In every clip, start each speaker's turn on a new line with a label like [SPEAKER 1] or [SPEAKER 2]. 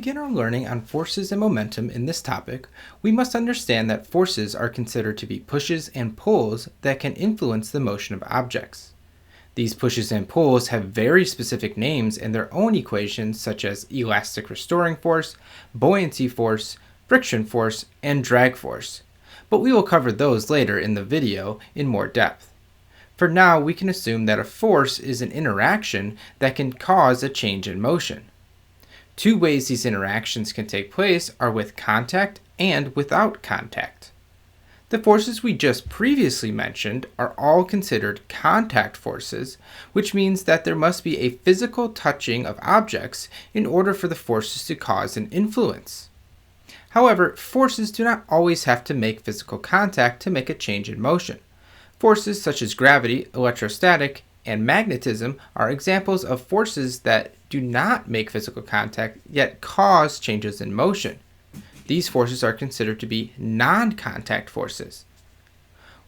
[SPEAKER 1] begin our learning on forces and momentum in this topic, we must understand that forces are considered to be pushes and pulls that can influence the motion of objects. These pushes and pulls have very specific names and their own equations such as elastic restoring force, buoyancy force, friction force, and drag force. But we will cover those later in the video in more depth. For now, we can assume that a force is an interaction that can cause a change in motion. Two ways these interactions can take place are with contact and without contact. The forces we just previously mentioned are all considered contact forces, which means that there must be a physical touching of objects in order for the forces to cause an influence. However, forces do not always have to make physical contact to make a change in motion. Forces such as gravity, electrostatic, and magnetism are examples of forces that do not make physical contact yet cause changes in motion. These forces are considered to be non-contact forces.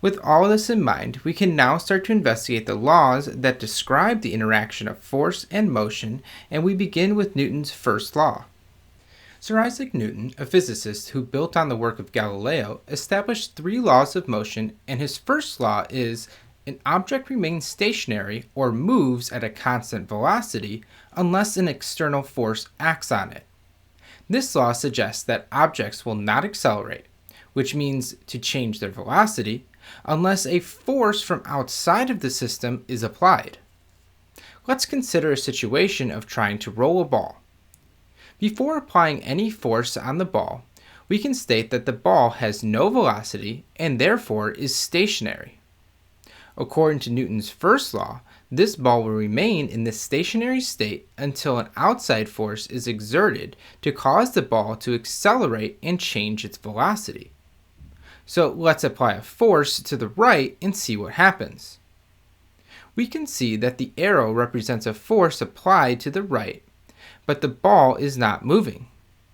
[SPEAKER 1] With all this in mind, we can now start to investigate the laws that describe the interaction of force and motion, and we begin with Newton's first law. Sir Isaac Newton, a physicist who built on the work of Galileo, established 3 laws of motion, and his first law is an object remains stationary or moves at a constant velocity unless an external force acts on it. This law suggests that objects will not accelerate, which means to change their velocity, unless a force from outside of the system is applied. Let's consider a situation of trying to roll a ball. Before applying any force on the ball, we can state that the ball has no velocity and therefore is stationary. According to Newton's first law, this ball will remain in this stationary state until an outside force is exerted to cause the ball to accelerate and change its velocity. So let's apply a force to the right and see what happens. We can see that the arrow represents a force applied to the right, but the ball is not moving.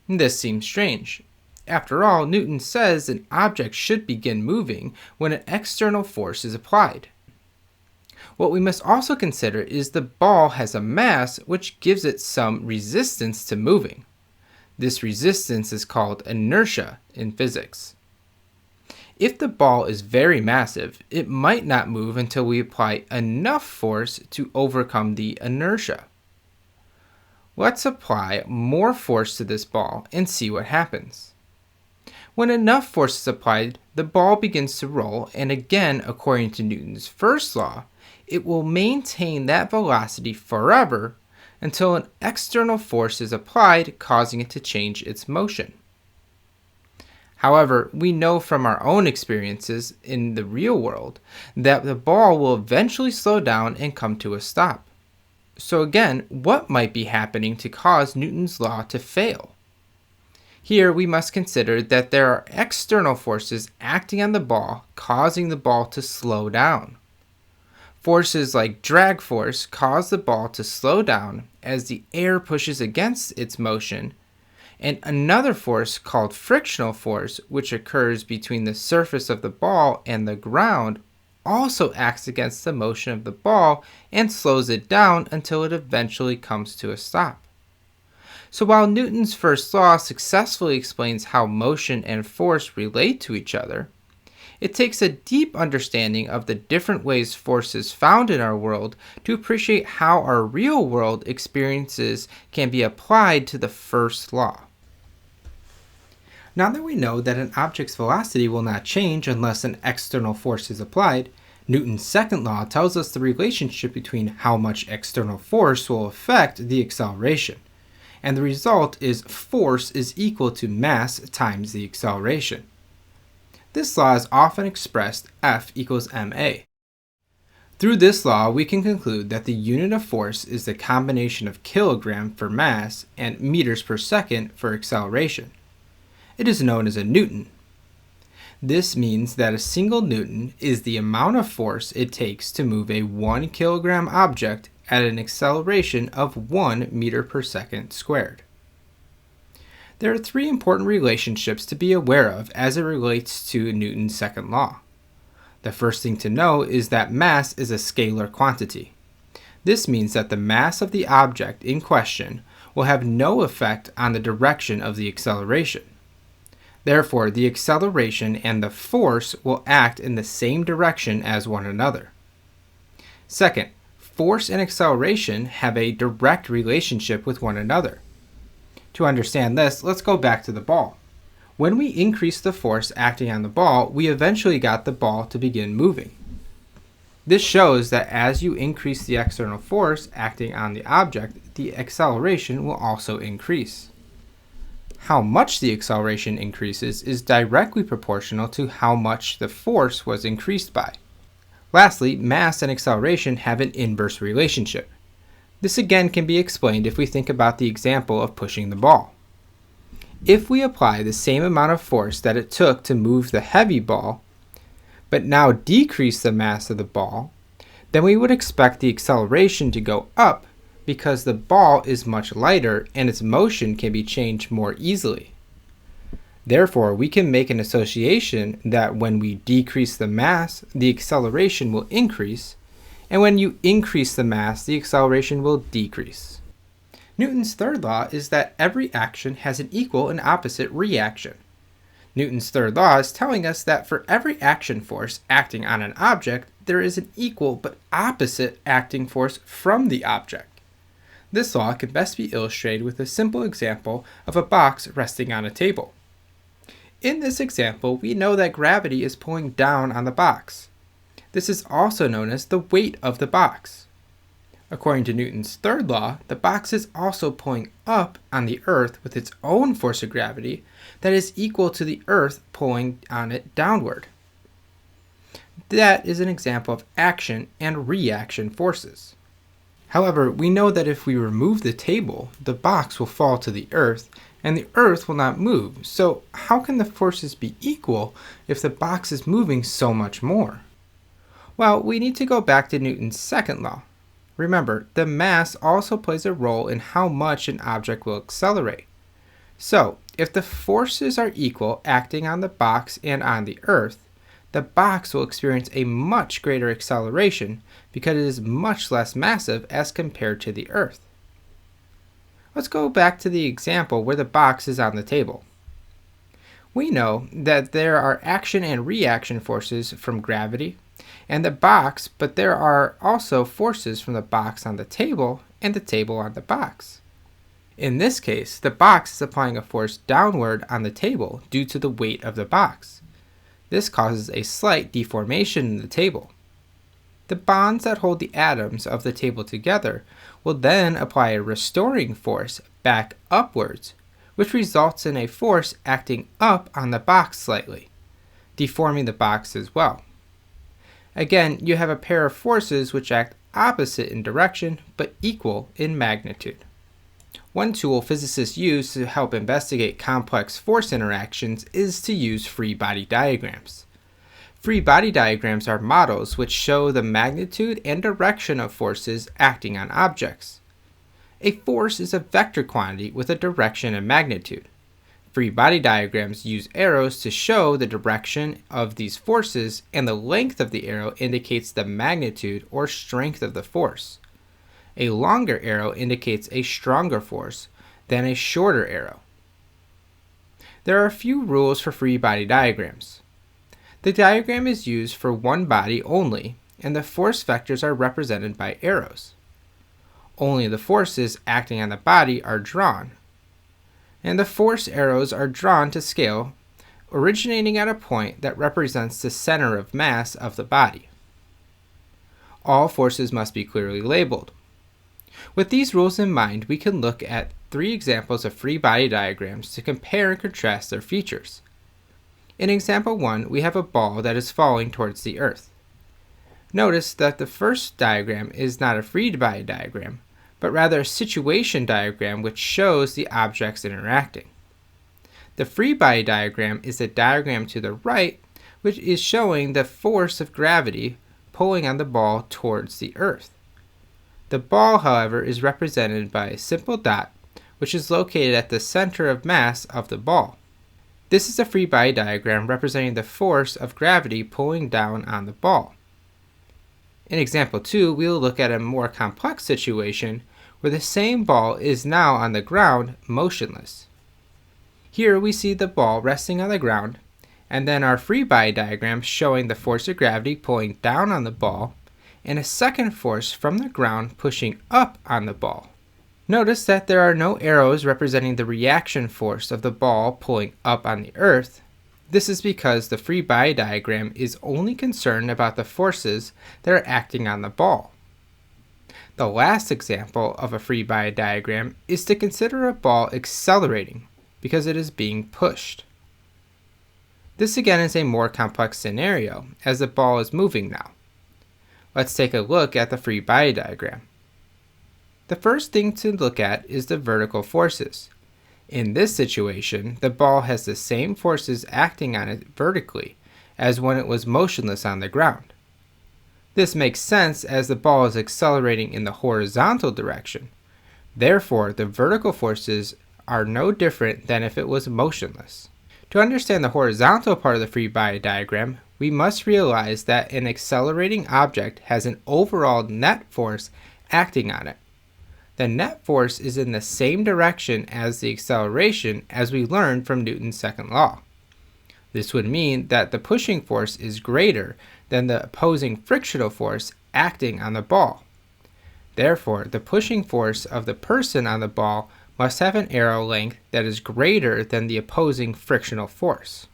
[SPEAKER 1] This seems strange. After all, Newton says an object should begin moving when an external force is applied. What we must also consider is the ball has a mass which gives it some resistance to moving. This resistance is called inertia in physics. If the ball is very massive, it might not move until we apply enough force to overcome the inertia. Let's apply more force to this ball and see what happens. When enough force is applied, the ball begins to roll, and again, according to Newton's first law, it will maintain that velocity forever until an external force is applied, causing it to change its motion. However, we know from our own experiences in the real world that the ball will eventually slow down and come to a stop. So again, what might be happening to cause Newton's law to fail? Here we must consider that there are external forces acting on the ball, causing the ball to slow down. Forces like drag force cause the ball to slow down as the air pushes against its motion, and another force called frictional force, which occurs between the surface of the ball and the ground, also acts against the motion of the ball and slows it down until it eventually comes to a stop. So while Newton's first law successfully explains how motion and force relate to each other, it takes a deep understanding of the different ways force is found in our world to appreciate how our real world experiences can be applied to the first law. Now that we know that an object's velocity will not change unless an external force is applied, Newton's second law tells us the relationship between how much external force will affect the acceleration. And the result is force is equal to mass times the acceleration. This law is often expressed F equals ma. Through this law, we can conclude that the unit of force is the combination of kilogram for mass and meters per second for acceleration. It is known as a Newton. This means that a single Newton is the amount of force it takes to move a 1 kilogram object at an acceleration of 1 meter per second squared. There are 3 important relationships to be aware of as it relates to Newton's second law. The first thing to know is that mass is a scalar quantity. This means that the mass of the object in question will have no effect on the direction of the acceleration. Therefore, the acceleration and the force will act in the same direction as one another. Second, force and acceleration have a direct relationship with one another. To understand this, let's go back to the ball. When we increased the force acting on the ball, we eventually got the ball to begin moving. This shows that as you increase the external force acting on the object, the acceleration will also increase. How much the acceleration increases is directly proportional to how much the force was increased by. Lastly, mass and acceleration have an inverse relationship. This again can be explained if we think about the example of pushing the ball. If we apply the same amount of force that it took to move the heavy ball, but now decrease the mass of the ball, then we would expect the acceleration to go up because the ball is much lighter and its motion can be changed more easily. Therefore, we can make an association that when we decrease the mass, the acceleration will increase, and when you increase the mass, the acceleration will decrease. Newton's third law is that every action has an equal and opposite reaction. Newton's third law is telling us that for every action force acting on an object, there is an equal but opposite acting force from the object. This law can best be illustrated with a simple example of a box resting on a table. In this example, we know that gravity is pulling down on the box. This is also known as the weight of the box. According to Newton's third law, the box is also pulling up on the Earth with its own force of gravity that is equal to the Earth pulling on it downward. That is an example of action and reaction forces. However, we know that if we remove the table, the box will fall to the Earth, and the Earth will not move. So how can the forces be equal if the box is moving so much more? Well, we need to go back to Newton's second law. Remember, the mass also plays a role in how much an object will accelerate. So, if the forces are equal acting on the box and on the Earth, the box will experience a much greater acceleration because it is much less massive as compared to the Earth. Let's go back to the example where the box is on the table. We know that there are action and reaction forces from gravity and the box, but there are also forces from the box on the table and the table on the box. In this case, the box is applying a force downward on the table due to the weight of the box. This causes a slight deformation in the table. The bonds that hold the atoms of the table together will then apply a restoring force back upwards, which results in a force acting up on the box slightly, deforming the box as well. Again, you have a pair of forces which act opposite in direction but equal in magnitude. One tool physicists use to help investigate complex force interactions is to use free body diagrams. Free body diagrams are models which show the magnitude and direction of forces acting on objects. A force is a vector quantity with a direction and magnitude. Free body diagrams use arrows to show the direction of these forces, and the length of the arrow indicates the magnitude or strength of the force. A longer arrow indicates a stronger force than a shorter arrow. There are a few rules for free body diagrams. The diagram is used for one body only, and the force vectors are represented by arrows. Only the forces acting on the body are drawn, and the force arrows are drawn to scale, originating at a point that represents the center of mass of the body. All forces must be clearly labeled. With these rules in mind, we can look at 3 examples of free body diagrams to compare and contrast their features. In example 1, we have a ball that is falling towards the Earth. Notice that the first diagram is not a free body diagram, but rather a situation diagram which shows the objects interacting. The free body diagram is the diagram to the right, which is showing the force of gravity pulling on the ball towards the Earth. The ball, however, is represented by a simple dot, which is located at the center of mass of the ball. This is a free body diagram representing the force of gravity pulling down on the ball. In example 2, we will look at a more complex situation where the same ball is now on the ground, motionless. Here we see the ball resting on the ground, and then our free body diagram showing the force of gravity pulling down on the ball, and a second force from the ground pushing up on the ball. Notice that there are no arrows representing the reaction force of the ball pulling up on the earth. This is because the free body diagram is only concerned about the forces that are acting on the ball. The last example of a free body diagram is to consider a ball accelerating because it is being pushed. This again is a more complex scenario as the ball is moving now. Let's take a look at the free body diagram. The first thing to look at is the vertical forces. In this situation, the ball has the same forces acting on it vertically as when it was motionless on the ground. This makes sense as the ball is accelerating in the horizontal direction. Therefore, the vertical forces are no different than if it was motionless. To understand the horizontal part of the free body diagram, we must realize that an accelerating object has an overall net force acting on it. The net force is in the same direction as the acceleration as we learned from Newton's second law. This would mean that the pushing force is greater than the opposing frictional force acting on the ball. Therefore, the pushing force of the person on the ball must have an arrow length that is greater than the opposing frictional force.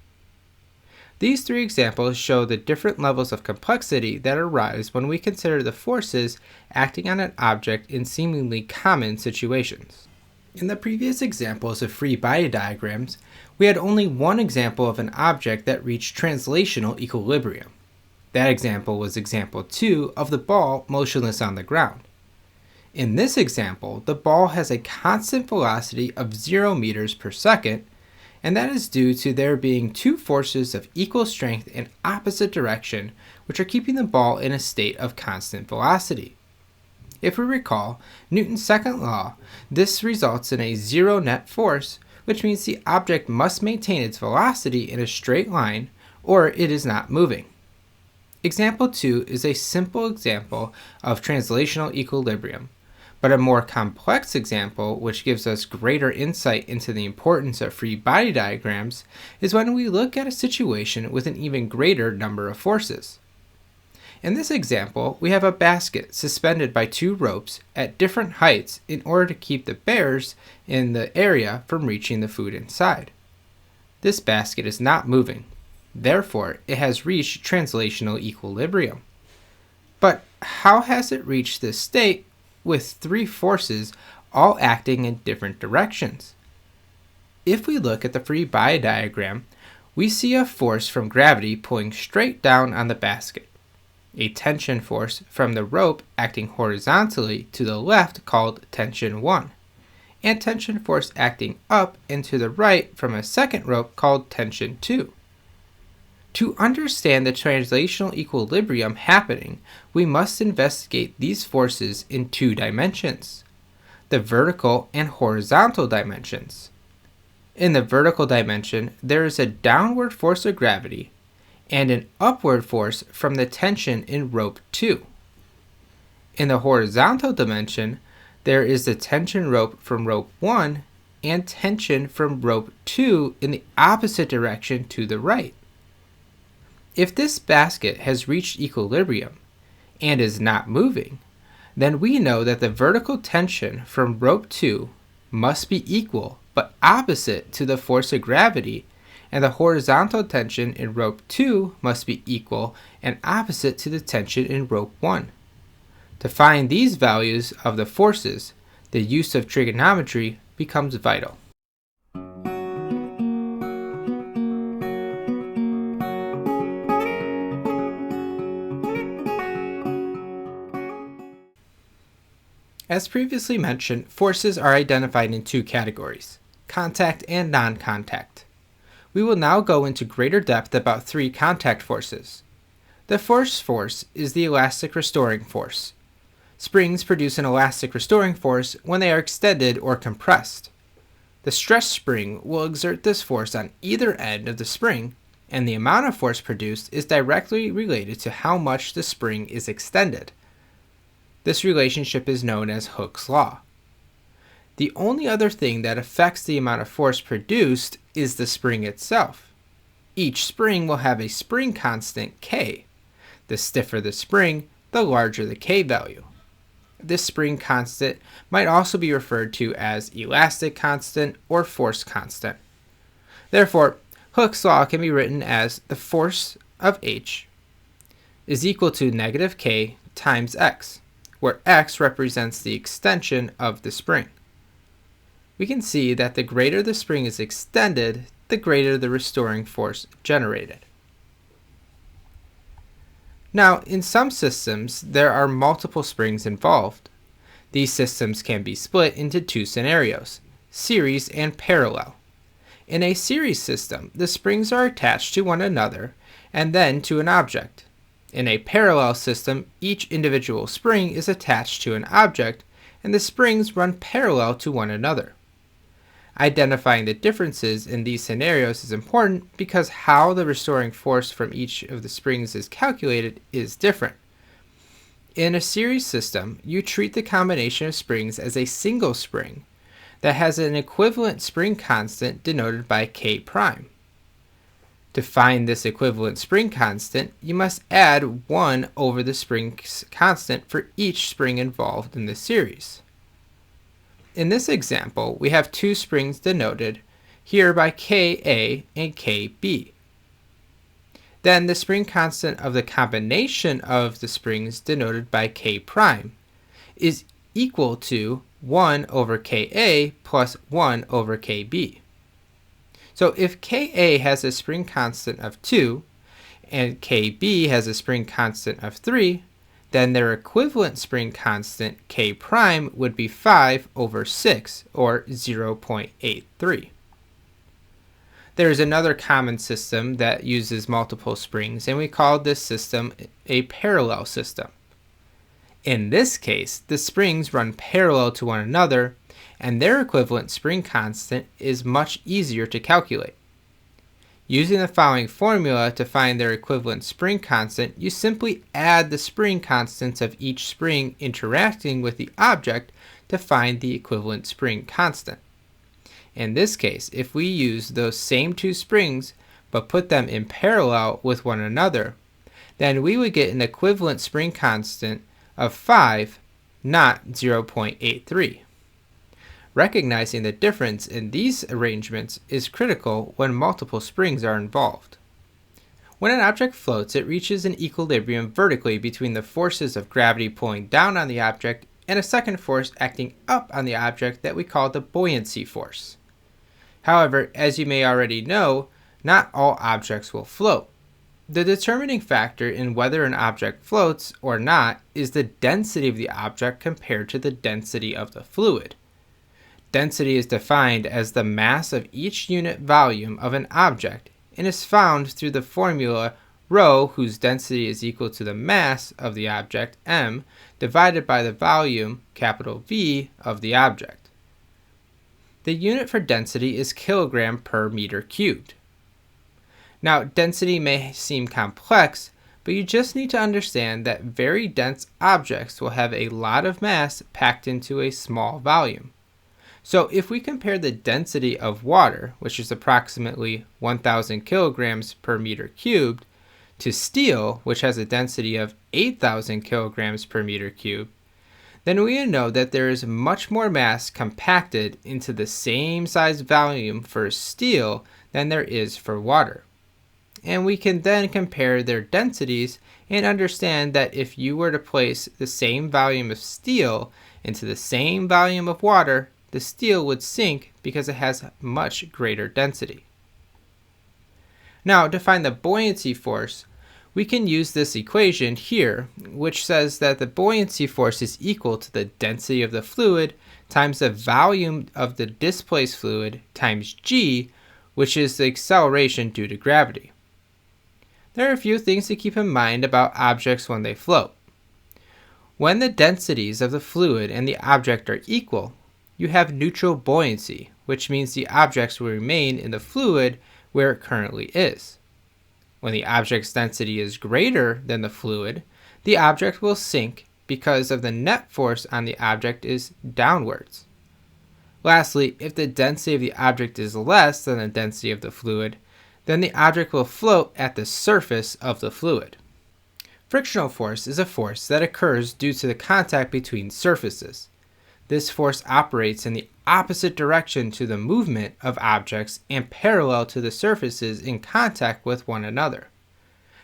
[SPEAKER 1] These three examples show the different levels of complexity that arise when we consider the forces acting on an object in seemingly common situations. In the previous examples of free body diagrams, we had only one example of an object that reached translational equilibrium. That example was example 2 of the ball motionless on the ground. In this example, the ball has a constant velocity of 0 meters per second, and that is due to there being two forces of equal strength in opposite direction which are keeping the ball in a state of constant velocity. If we recall Newton's second law, this results in a zero net force, which means the object must maintain its velocity in a straight line or it is not moving. Example 2 is a simple example of translational equilibrium, but a more complex example, which gives us greater insight into the importance of free body diagrams, is when we look at a situation with an even greater number of forces. In this example, we have a basket suspended by two ropes at different heights in order to keep the bears in the area from reaching the food inside. This basket is not moving. Therefore, it has reached translational equilibrium. But how has it reached this state with three forces all acting in different directions? If we look at the free body diagram, we see a force from gravity pulling straight down on the basket, a tension force from the rope acting horizontally to the left called tension 1, and tension force acting up and to the right from a second rope called tension 2. To understand the translational equilibrium happening, we must investigate these forces in two dimensions, the vertical and horizontal dimensions. In the vertical dimension, there is a downward force of gravity and an upward force from the tension in rope 2. In the horizontal dimension, there is the tension rope from rope 1 and tension from rope 2 in the opposite direction to the right. If this basket has reached equilibrium and is not moving, then we know that the vertical tension from rope 2 must be equal but opposite to the force of gravity, and the horizontal tension in rope 2 must be equal and opposite to the tension in rope 1. To find these values of the forces, the use of trigonometry becomes vital. As previously mentioned, forces are identified in two categories, contact and non-contact. We will now go into greater depth about three contact forces. The first force is the elastic restoring force. Springs produce an elastic restoring force when they are extended or compressed. The stress spring will exert this force on either end of the spring, and the amount of force produced is directly related to how much the spring is extended. This relationship is known as Hooke's law. The only other thing that affects the amount of force produced is the spring itself. Each spring will have a spring constant K. The stiffer the spring, the larger the K value. This spring constant might also be referred to as elastic constant or force constant. Therefore, Hooke's law can be written as the force of H is equal to negative K times X, where X represents the extension of the spring. We can see that the greater the spring is extended, the greater the restoring force generated. Now, in some systems, there are multiple springs involved. These systems can be split into two scenarios, series and parallel. In a series system, the springs are attached to one another and then to an object. In a parallel system, each individual spring is attached to an object and the springs run parallel to one another. Identifying the differences in these scenarios is important because how the restoring force from each of the springs is calculated is different. In a series system, you treat the combination of springs as a single spring that has an equivalent spring constant denoted by K prime. To find this equivalent spring constant, you must add 1 over the spring constant for each spring involved in the series. In this example, we have two springs denoted here by Ka and Kb. Then the spring constant of the combination of the springs denoted by K prime is equal to 1 over Ka plus 1 over Kb. So if Ka has a spring constant of 2 and Kb has a spring constant of 3, then their equivalent spring constant K prime would be 5 over 6, or 0.83. There is another common system that uses multiple springs, and we call this system a parallel system. In this case, the springs run parallel to one another, and their equivalent spring constant is much easier to calculate. Using the following formula to find their equivalent spring constant, you simply add the spring constants of each spring interacting with the object to find the equivalent spring constant. In this case, if we use those same two springs but put them in parallel with one another, then we would get an equivalent spring constant of 5, not 0.83. Recognizing the difference in these arrangements is critical when multiple springs are involved. When an object floats, it reaches an equilibrium vertically between the forces of gravity pulling down on the object and a second force acting up on the object that we call the buoyancy force. However, as you may already know, not all objects will float. The determining factor in whether an object floats or not is the density of the object compared to the density of the fluid. Density is defined as the mass of each unit volume of an object and is found through the formula ρ, whose density is equal to the mass of the object, m, divided by the volume, capital V, of the object. The unit for density is kilogram per meter cubed. Now, density may seem complex, but you just need to understand that very dense objects will have a lot of mass packed into a small volume. So if we compare the density of water, which is approximately 1,000 kilograms per meter cubed, to steel, which has a density of 8,000 kilograms per meter cubed, then we know that there is much more mass compacted into the same size volume for steel than there is for water. And we can then compare their densities and understand that if you were to place the same volume of steel into the same volume of water, the steel would sink because it has much greater density. Now, to find the buoyancy force, we can use this equation here, which says that the buoyancy force is equal to the density of the fluid times the volume of the displaced fluid times g, which is the acceleration due to gravity. There are a few things to keep in mind about objects when they float. When the densities of the fluid and the object are equal, you have neutral buoyancy, which means the objects will remain in the fluid where it currently is. When the object's density is greater than the fluid, the object will sink because of the net force on the object is downwards. Lastly, if the density of the object is less than the density of the fluid, then the object will float at the surface of the fluid. Frictional force is a force that occurs due to the contact between surfaces. This force operates in the opposite direction to the movement of objects and parallel to the surfaces in contact with one another.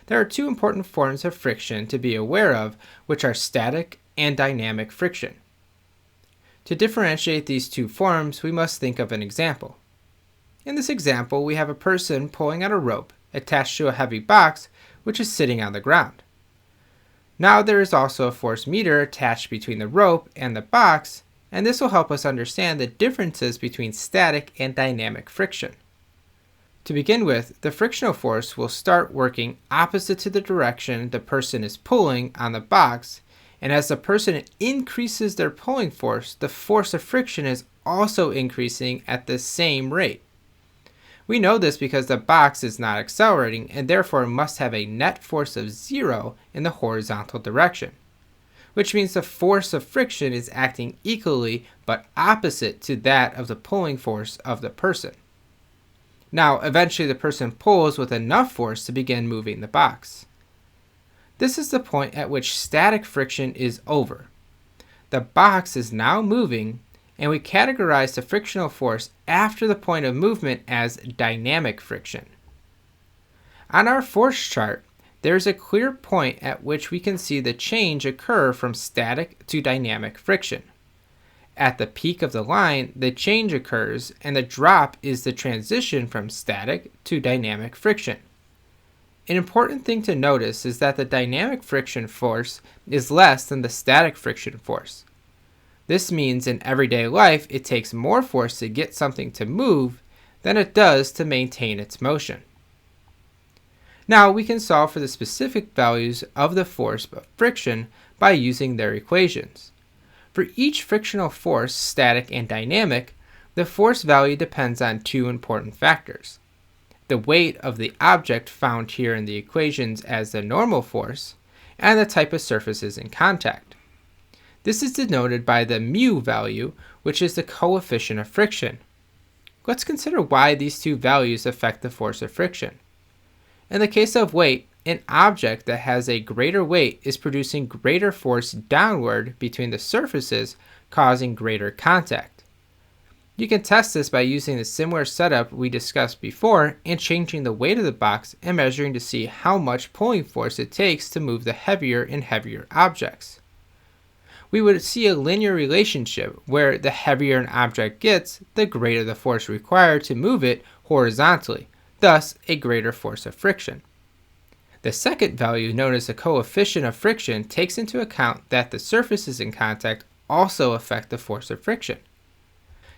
[SPEAKER 1] There are two important forms of friction to be aware of, which are static and dynamic friction. To differentiate these two forms, we must think of an example. In this example, we have a person pulling on a rope attached to a heavy box which is sitting on the ground. Now there is also a force meter attached between the rope and the box, and this will help us understand the differences between static and dynamic friction. To begin with, the frictional force will start working opposite to the direction the person is pulling on the box, and as the person increases their pulling force, the force of friction is also increasing at the same rate. We know this because the box is not accelerating and therefore must have a net force of 0 in the horizontal direction, which means the force of friction is acting equally but opposite to that of the pulling force of the person. Now, eventually the person pulls with enough force to begin moving the box. This is the point at which static friction is over. The box is now moving, and we categorize the frictional force after the point of movement as dynamic friction. On our force chart, there is a clear point at which we can see the change occur from static to dynamic friction. At the peak of the line, the change occurs, and the drop is the transition from static to dynamic friction. An important thing to notice is that the dynamic friction force is less than the static friction force. This means in everyday life it takes more force to get something to move than it does to maintain its motion. Now we can solve for the specific values of the force of friction by using their equations. For each frictional force, static and dynamic, the force value depends on two important factors: the weight of the object found here in the equations as the normal force, and the type of surfaces in contact. This is denoted by the mu value, which is the coefficient of friction. Let's consider why these two values affect the force of friction. In the case of weight, an object that has a greater weight is producing greater force downward between the surfaces, causing greater contact. You can test this by using the similar setup we discussed before and changing the weight of the box and measuring to see how much pulling force it takes to move the heavier and heavier objects. We would see a linear relationship where the heavier an object gets, the greater the force required to move it horizontally, thus a greater force of friction. The second value, known as the coefficient of friction, takes into account that the surfaces in contact also affect the force of friction.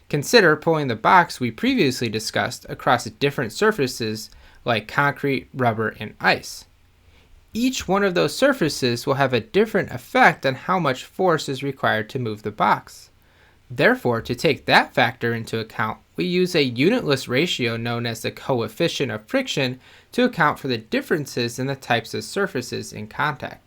[SPEAKER 1] Consider pulling the box we previously discussed across different surfaces like concrete, rubber, and ice. Each one of those surfaces will have a different effect on how much force is required to move the box. Therefore, to take that factor into account, we use a unitless ratio known as the coefficient of friction to account for the differences in the types of surfaces in contact.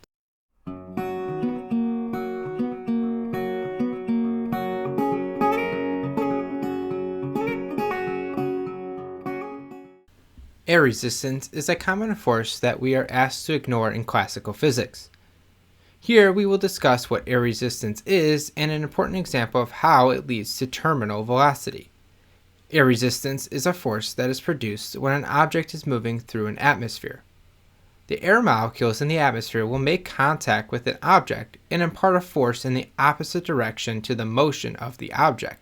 [SPEAKER 1] Air resistance is a common force that we are asked to ignore in classical physics. Here we will discuss what air resistance is and an important example of how it leads to terminal velocity. Air resistance is a force that is produced when an object is moving through an atmosphere. The air molecules in the atmosphere will make contact with an object and impart a force in the opposite direction to the motion of the object.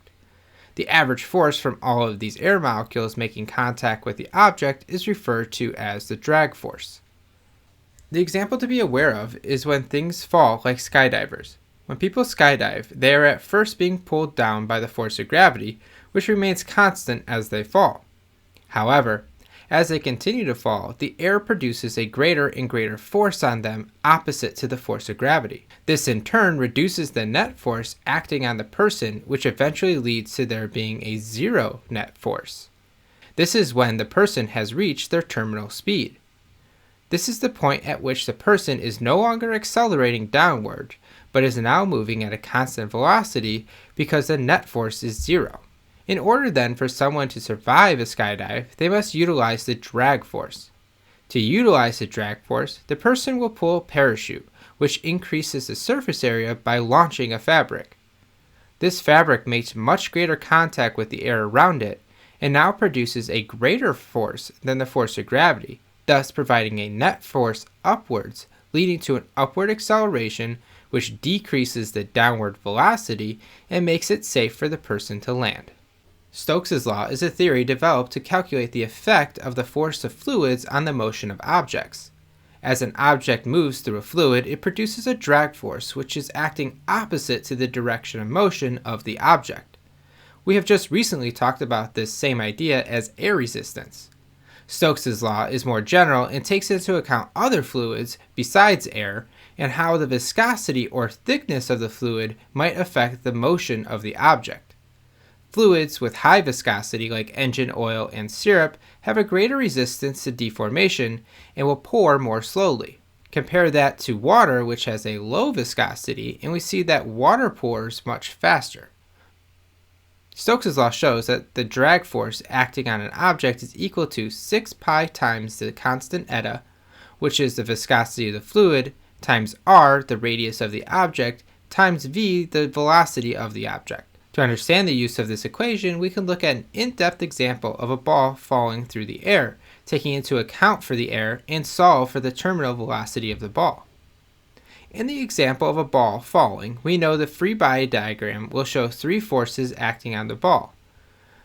[SPEAKER 1] The average force from all of these air molecules making contact with the object is referred to as the drag force. The example to be aware of is when things fall like skydivers. When people skydive, they are at first being pulled down by the force of gravity, which remains constant as they fall. However, as they continue to fall, the air produces a greater and greater force on them opposite to the force of gravity. This in turn reduces the net force acting on the person, which eventually leads to there being a zero net force. This is when the person has reached their terminal speed. This is the point at which the person is no longer accelerating downward, but is now moving at a constant velocity because the net force is zero. In order then for someone to survive a skydive, they must utilize the drag force. To utilize the drag force, the person will pull a parachute, which increases the surface area by launching a fabric. This fabric makes much greater contact with the air around it, and now produces a greater force than the force of gravity, thus providing a net force upwards, leading to an upward acceleration which decreases the downward velocity and makes it safe for the person to land. Stokes' law is a theory developed to calculate the effect of the force of fluids on the motion of objects. As an object moves through a fluid, it produces a drag force which is acting opposite to the direction of motion of the object. We have just recently talked about this same idea as air resistance. Stokes' law is more general and takes into account other fluids besides air and how the viscosity or thickness of the fluid might affect the motion of the object. Fluids with high viscosity like engine oil and syrup have a greater resistance to deformation and will pour more slowly. Compare that to water, which has a low viscosity, and we see that water pours much faster. Stokes' law shows that the drag force acting on an object is equal to 6 pi times the constant eta, which is the viscosity of the fluid, times r, the radius of the object, times v, the velocity of the object. To understand the use of this equation, we can look at an in-depth example of a ball falling through the air, taking into account for the air, and solve for the terminal velocity of the ball. In the example of a ball falling, we know the free body diagram will show three forces acting on the ball.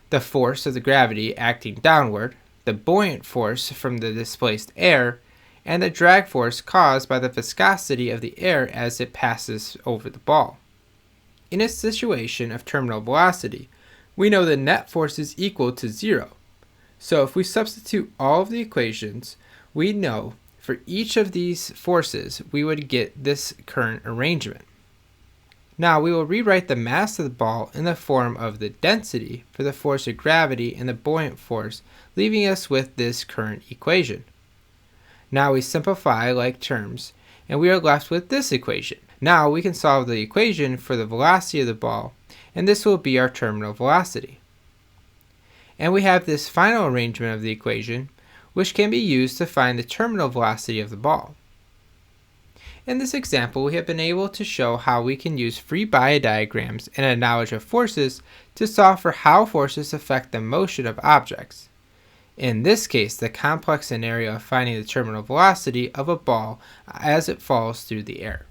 [SPEAKER 1] The force of the gravity acting downward, the buoyant force from the displaced air, and the drag force caused by the viscosity of the air as it passes over the ball. In a situation of terminal velocity, we know the net force is equal to 0. So if we substitute all of the equations, we know for each of these forces we would get this current arrangement. Now we will rewrite the mass of the ball in the form of the density for the force of gravity and the buoyant force, leaving us with this current equation. Now we simplify like terms, and we are left with this equation. Now we can solve the equation for the velocity of the ball, and this will be our terminal velocity. And we have this final arrangement of the equation, which can be used to find the terminal velocity of the ball. In this example, we have been able to show how we can use free body diagrams and a knowledge of forces to solve for how forces affect the motion of objects. In this case, the complex scenario of finding the terminal velocity of a ball as it falls through the air.